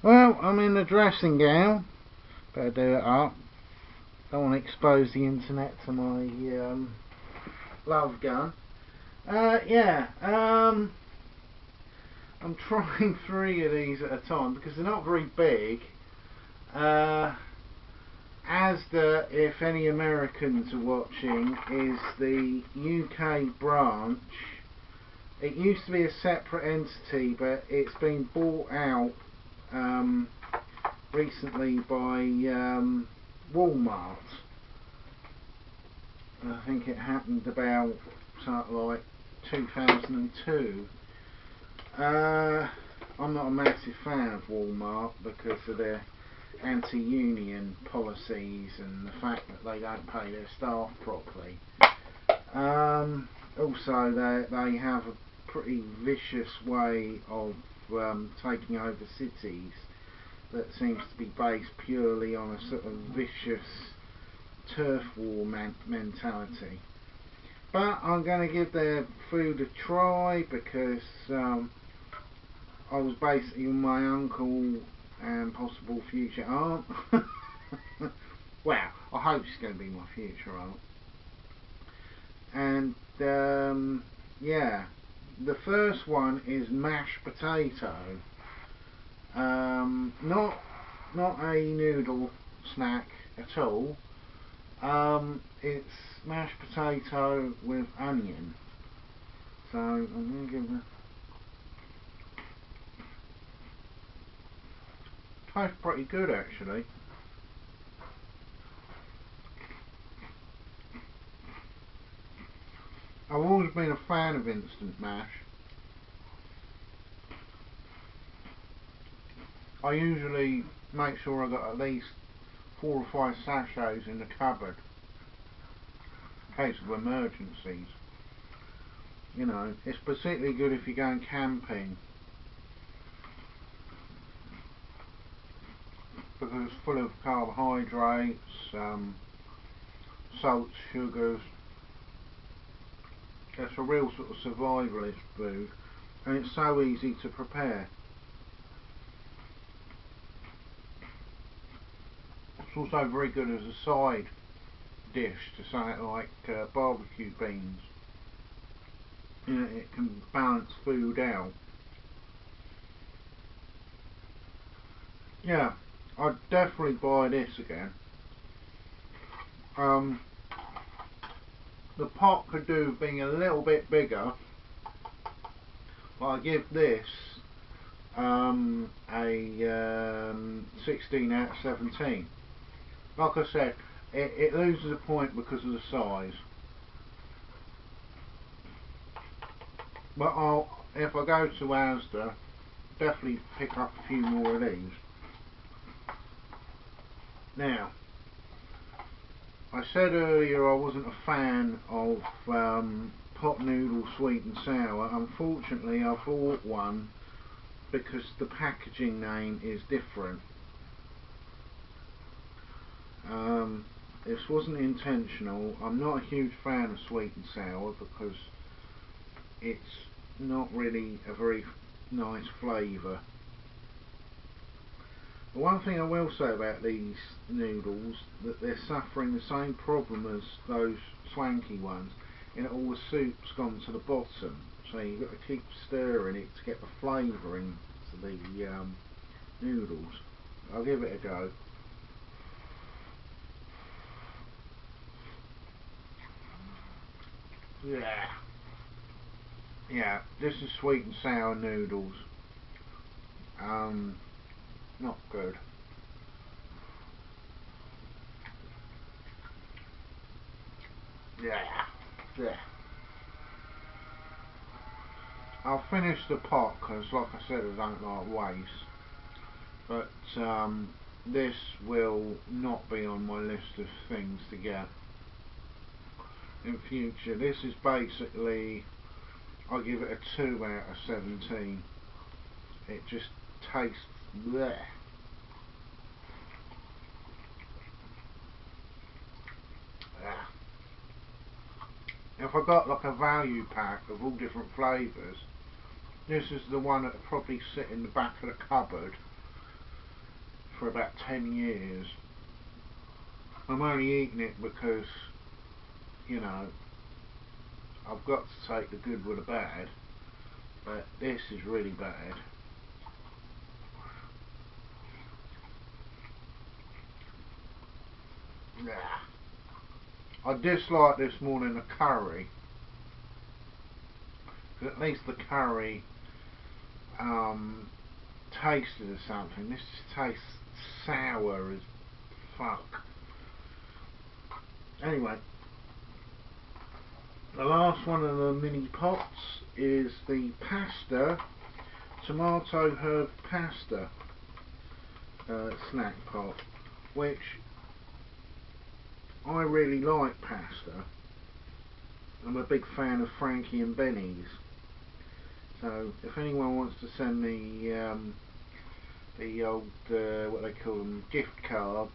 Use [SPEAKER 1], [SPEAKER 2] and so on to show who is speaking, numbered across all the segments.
[SPEAKER 1] Well, I'm in the dressing gown. Better do it up. Don't want to expose the internet to my love gun. Yeah, I'm trying 3 of these at a time because they're not very big. Asda, if any Americans are watching, is the UK branch. It used to be a separate entity, but it's been bought out recently by Walmart. I think it happened about something like 2002. I'm not a massive fan of Walmart because of their anti-union policies and the fact that they don't pay their staff properly. Also, they have a pretty vicious way of taking over cities that seems to be based purely on a sort of vicious turf war mentality. But I'm going to give their food a try because I was basically my uncle and possible future aunt. Well, I hope she's going to be my future aunt. And yeah, the first one is mashed potato. Not a noodle snack at all. It's mashed potato with onion. So I'm going to give it. Tastes pretty good actually. I've always been a fan of instant mash. I usually make sure I've got at least 4 or 5 sachets in the cupboard in case of emergencies. You know, it's particularly good if you're going camping because it's full of carbohydrates, salts, sugars. It's a real sort of survivalist food and it's so easy to prepare. It's also very good as a side dish to something like barbecue beans. You know, it can balance food out. Yeah, I'd definitely buy this again. The pot could do with being a little bit bigger, but I give this a 16 out of 17. Like I said, it loses a point because of the size. But if I go to Asda, definitely pick up a few more of these. Now, I said earlier I wasn't a fan of pot noodle sweet and sour. Unfortunately, I bought one because the packaging name is different. This wasn't intentional. I'm not a huge fan of sweet and sour because it's not really a very nice flavour. The one thing I will say about these noodles, that they're suffering the same problem as those swanky ones, in that all the soup's gone to the bottom, so you've got to keep stirring it to get the flavour into the noodles. I'll give it a go. Yeah. Yeah, this is sweet and sour noodles. Not good. Yeah. Yeah. I'll finish the pot because, like I said, I don't like waste. But this will not be on my list of things to get in future. This is basically, I give it a 2 out of 17. It just tastes bleh. Ah. If I got like a value pack of all different flavours, this is the one that would probably sit in the back of the cupboard for about 10 years. I'm only eating it because, you know, I've got to take the good with the bad, but this is really bad. I dislike this more than the curry. At least the curry tasted of something. This just tastes sour as fuck. Anyway, the last one of the mini pots is the pasta, tomato herb pasta snack pot, which I really like pasta. I'm a big fan of Frankie and Benny's. So if anyone wants to send me the old, what they call them, gift cards,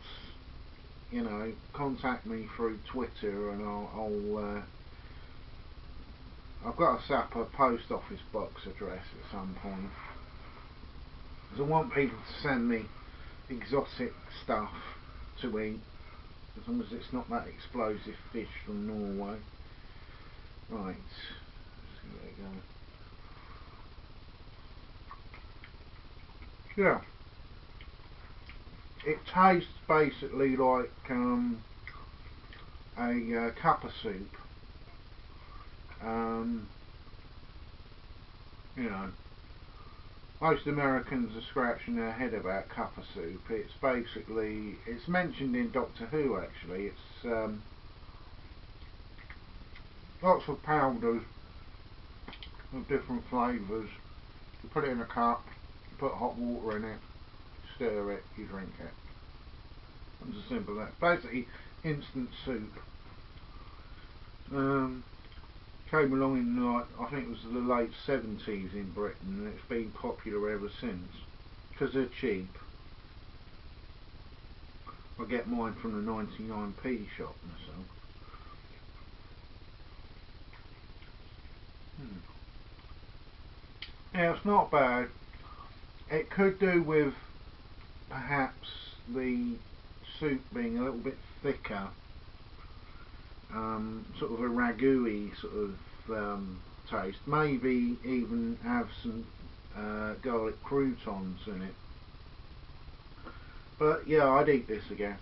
[SPEAKER 1] you know, contact me through Twitter and I've got to set up a post office box address at some point. Because I want people to send me exotic stuff to eat, as long as it's not that explosive fish from Norway. Right, let's give it a go. Yeah, it tastes basically like a cup of soup. You know, most Americans are scratching their head about cup of soup. It's basically, it's mentioned in Doctor Who actually. It's lots of powders of different flavours. You put it in a cup, you put hot water in it, stir it, you drink it. It's as simple as that. Basically, instant soup. Came along in, like, I think it was the late 70s in Britain, and it's been popular ever since. Because they're cheap. I get mine from the 99p shop myself. Yeah, it's not bad. It could do with perhaps the soup being a little bit thicker, sort of a ragu-y sort of taste. Maybe even have some garlic croutons in it. But yeah, I'd eat this again.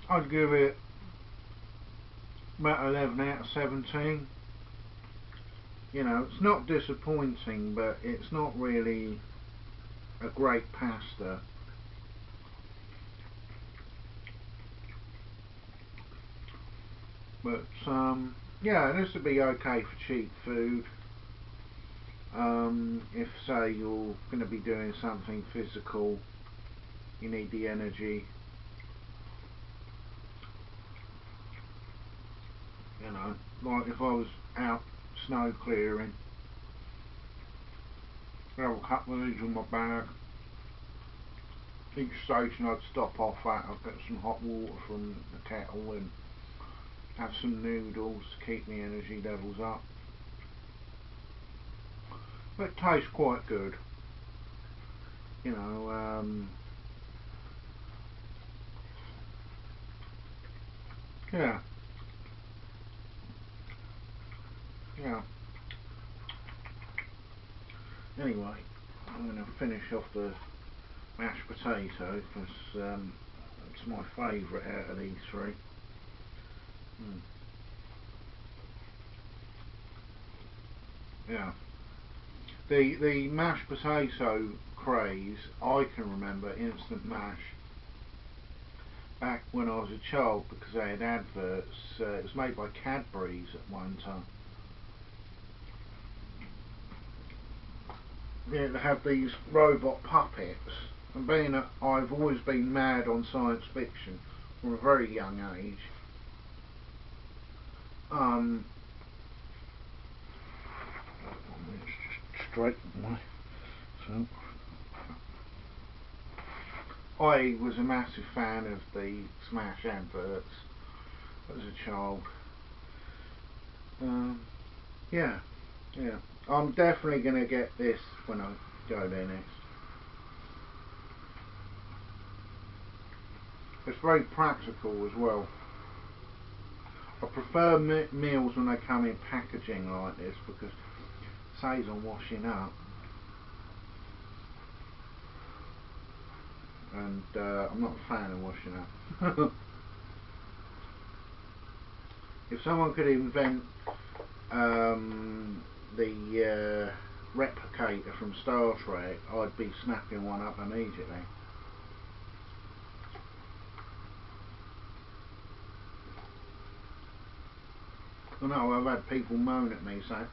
[SPEAKER 1] I'd give it about 11 out of 17. You know, it's not disappointing, but it's not really a great pasta. But yeah, this would be okay for cheap food. If say you're going to be doing something physical, you need the energy. You know, like if I was out snow clearing, I'd have a couple of these in my bag. Each station I'd stop off at, I'd get some hot water from the kettle and have some noodles to keep the energy levels up. But it tastes quite good. You know, yeah. Yeah. Anyway, I'm going to finish off the mashed potato because it's my favourite out of these three. Yeah. The mashed potato craze, I can remember instant mash back when I was a child because they had adverts. It was made by Cadbury's at one time. Yeah, they have these robot puppets, and being that I've always been mad on science fiction from a very young age, let's just straighten my so. I was a massive fan of the Smash adverts as a child. Yeah, yeah. I'm definitely going to get this when I go there next. It's very practical as well. I prefer meals when they come in packaging like this because it saves on washing up. And I'm not a fan of washing up. If someone could invent the replicator from Star Trek, I'd be snapping one up immediately. I know I've had people moan at me saying,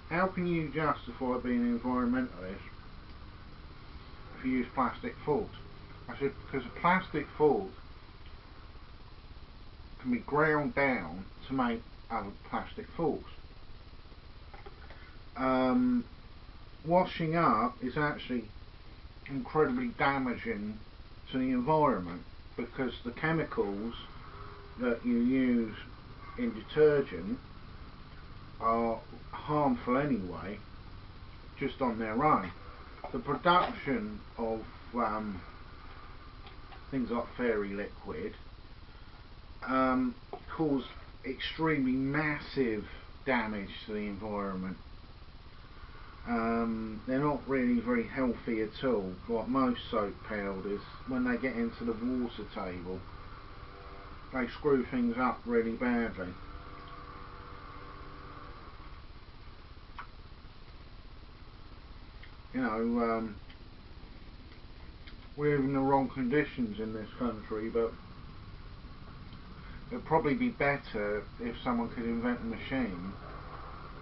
[SPEAKER 1] how can you justify being an environmentalist if you use plastic forks? I said, because a plastic fork can be ground down to make other plastic forks. Washing up is actually incredibly damaging to the environment because the chemicals that you use in detergent are harmful anyway, just on their own. The production of things like fairy liquid cause extremely massive damage to the environment. They're not really very healthy at all, like most soap powders. When they get into the water table, they screw things up really badly. You know, we live in the wrong conditions in this country, but it'd probably be better if someone could invent a machine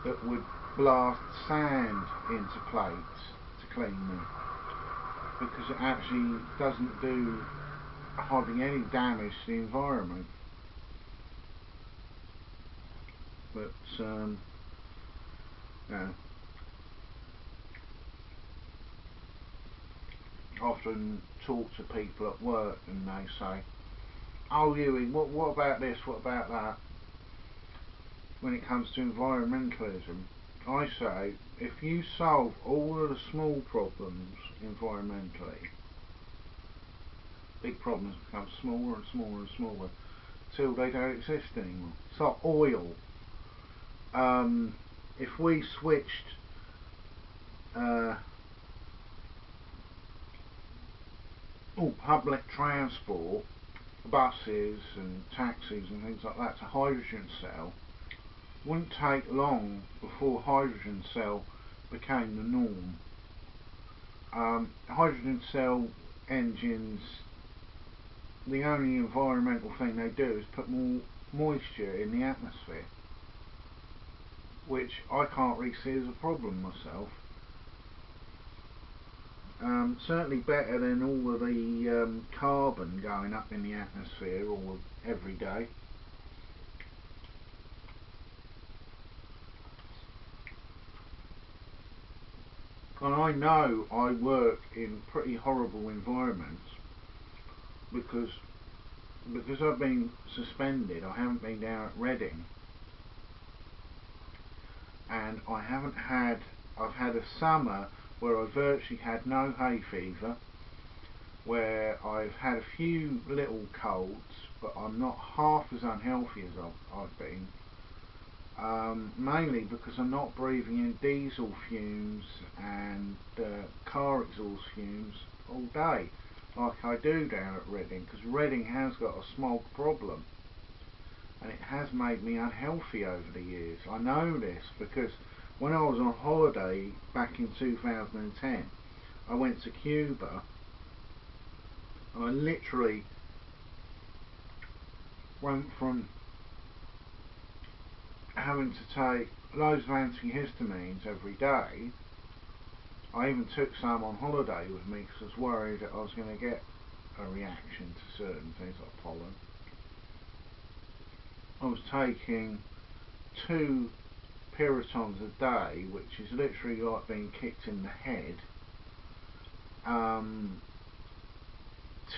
[SPEAKER 1] that would blast sand into plates to clean them, because it actually doesn't do hardly any damage to the environment. But yeah, I often talk to people at work and they say, oh Ewan, what about this, what about that? When it comes to environmentalism, I say, if you solve all of the small problems environmentally, big problems become smaller and smaller and smaller till they don't exist anymore. It's like oil. If we switched all public transport, buses and taxis and things like that, to hydrogen cell, it wouldn't take long before hydrogen cell became the norm. Hydrogen cell engines, the only environmental thing they do is put more moisture in the atmosphere, which I can't really see as a problem myself. Certainly better than all of the carbon going up in the atmosphere all every day. And I know I work in pretty horrible environments because I've been suspended. I haven't been down at Reading, and I've had a summer where I virtually had no hay fever, where I've had a few little colds, but I'm not half as unhealthy as I've been, mainly because I'm not breathing in diesel fumes and car exhaust fumes all day like I do down at Reading, because Reading has got a smog problem and it has made me unhealthy over the years. I know this because when I was on holiday back in 2010, I went to Cuba and I literally went from having to take loads of antihistamines every day. I even took some on holiday with me because I was worried that I was going to get a reaction to certain things like pollen. I was taking 2 Pyritons a day, which is literally like being kicked in the head,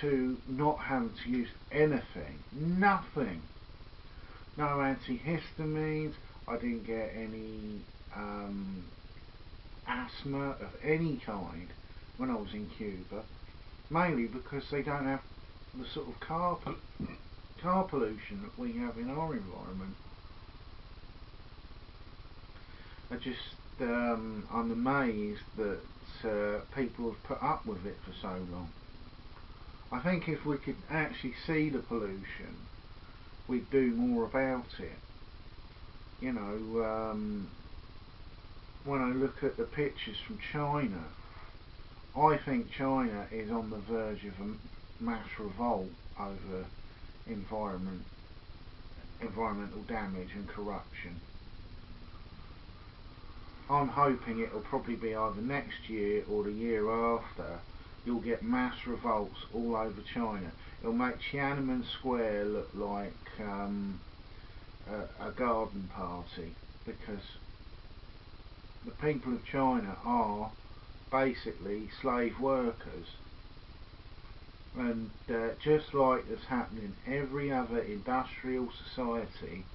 [SPEAKER 1] to not having to use anything, nothing, no antihistamines. I didn't get any asthma of any kind when I was in Cuba, mainly because they don't have the sort of car pollution that we have in our environment. I'm amazed that people have put up with it for so long. I think if we could actually see the pollution, we'd do more about it. You know, when I look at the pictures from China, I think China is on the verge of a mass revolt over environmental damage and corruption. I'm hoping it'll probably be either next year or the year after. You'll get mass revolts all over China. It'll make Tiananmen Square look like a garden party, because the people of China are basically slave workers, and just like it's happening in every other industrial society,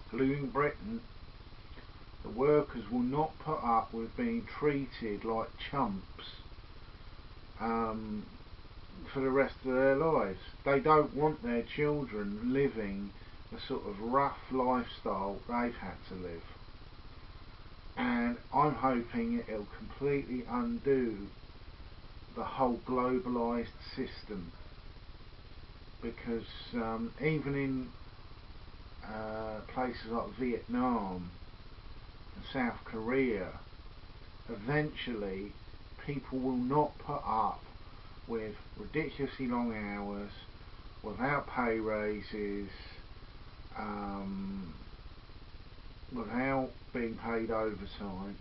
[SPEAKER 1] including Britain, the workers will not put up with being treated like chumps for the rest of their lives. They don't want their children living the sort of rough lifestyle they've had to live. And I'm hoping it'll completely undo the whole globalised system, because even in places like Vietnam and South Korea, eventually people will not put up with ridiculously long hours, without pay raises, without being paid overtime.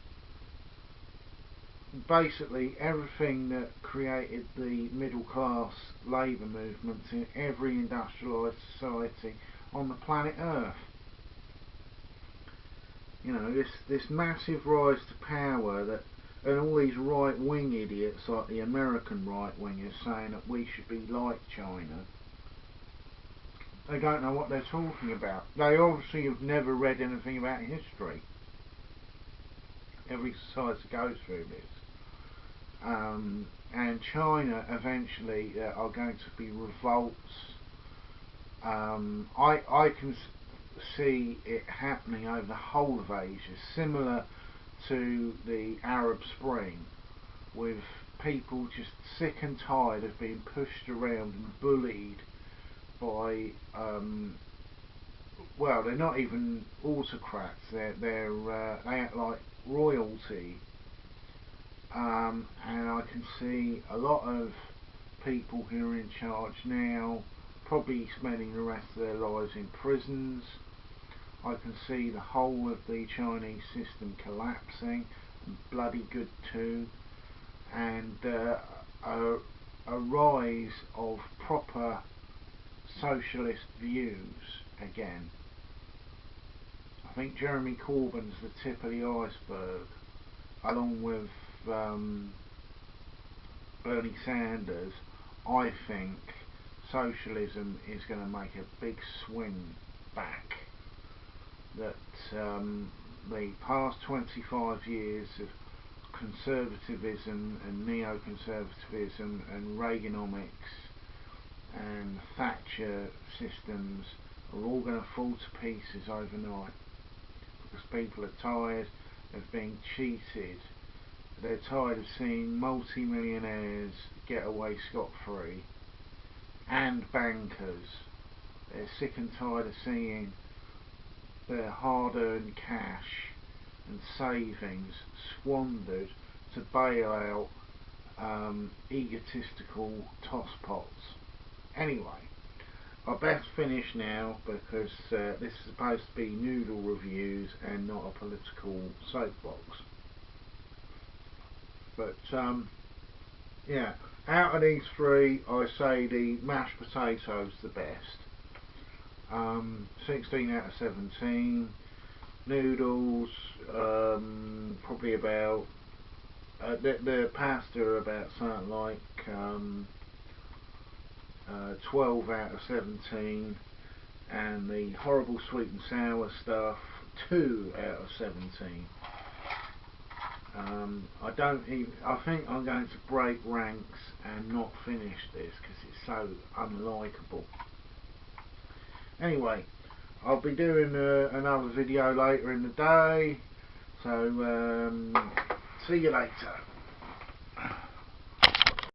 [SPEAKER 1] Basically everything that created the middle class labour movements in every industrialised society on the planet Earth. You know, this massive rise to power, that, and all these right-wing idiots like the American right-wingers saying that we should be like China. They don't know what they're talking about. They obviously have never read anything about history. Every society goes through this. And China eventually are going to be revolts. I can see it happening over the whole of Asia, similar to the Arab Spring, with people just sick and tired of being pushed around and bullied by well, they're not even autocrats, they act like royalty, and I can see a lot of people who are in charge now probably spending the rest of their lives in prisons. I can see the whole of the Chinese system collapsing, and bloody good too, and a rise of proper socialist views again. I think Jeremy Corbyn's the tip of the iceberg, along with Bernie Sanders. I think socialism is going to make a big swing back. That the past 25 years of conservatism and neoconservatism and Reaganomics and Thatcher systems are all going to fall to pieces overnight, because people are tired of being cheated. They're tired of seeing multi-millionaires get away scot-free, and bankers. They're sick and tired of seeing their hard-earned cash and savings squandered to bail out egotistical tosspots. Anyway, I best finish now, because this is supposed to be noodle reviews and not a political soapbox. But yeah, out of these three, I say the mashed potatoes the best. 16 out of 17. Noodles, probably about the pasta about something like 12 out of 17, and the horrible sweet and sour stuff 2 out of 17. I don't even. I think I'm going to break ranks and not finish this because it's so unlikable. Anyway, I'll be doing another video later in the day. So see you later.